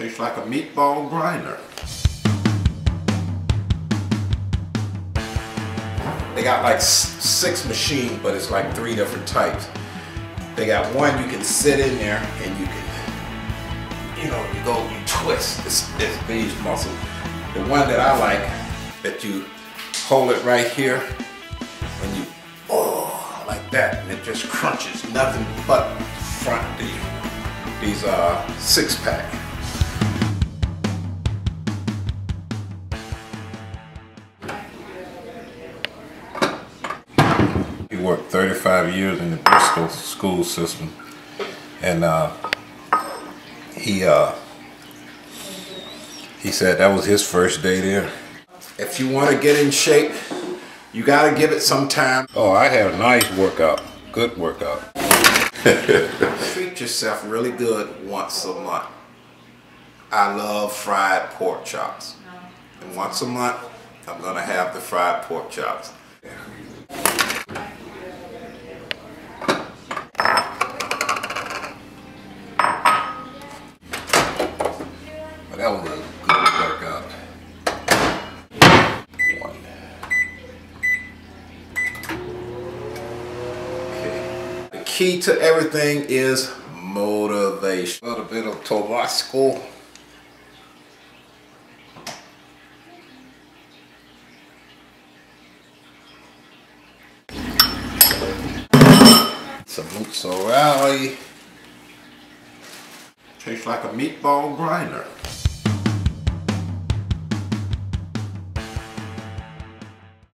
Tastes like a meatball grinder. They got like 6 machines, but it's like 3 different types. They got one you can sit in there and you can, you twist this these muscles. The one that I like, that you hold it right here and you, like that, and it just crunches nothing but front these 6-pack. He worked 35 years in the Bristol school system, and he said that was his first day there. If you want to get in shape, you got to give it some time. Oh, I had a nice workout, good workout. Treat yourself really good once a month. I love fried pork chops, and once a month I'm gonna have the fried pork chops. But that was a good workout. Okay. The key to everything is motivation. A little bit of Tabasco. Some mozzarella. Tastes like a meatball grinder.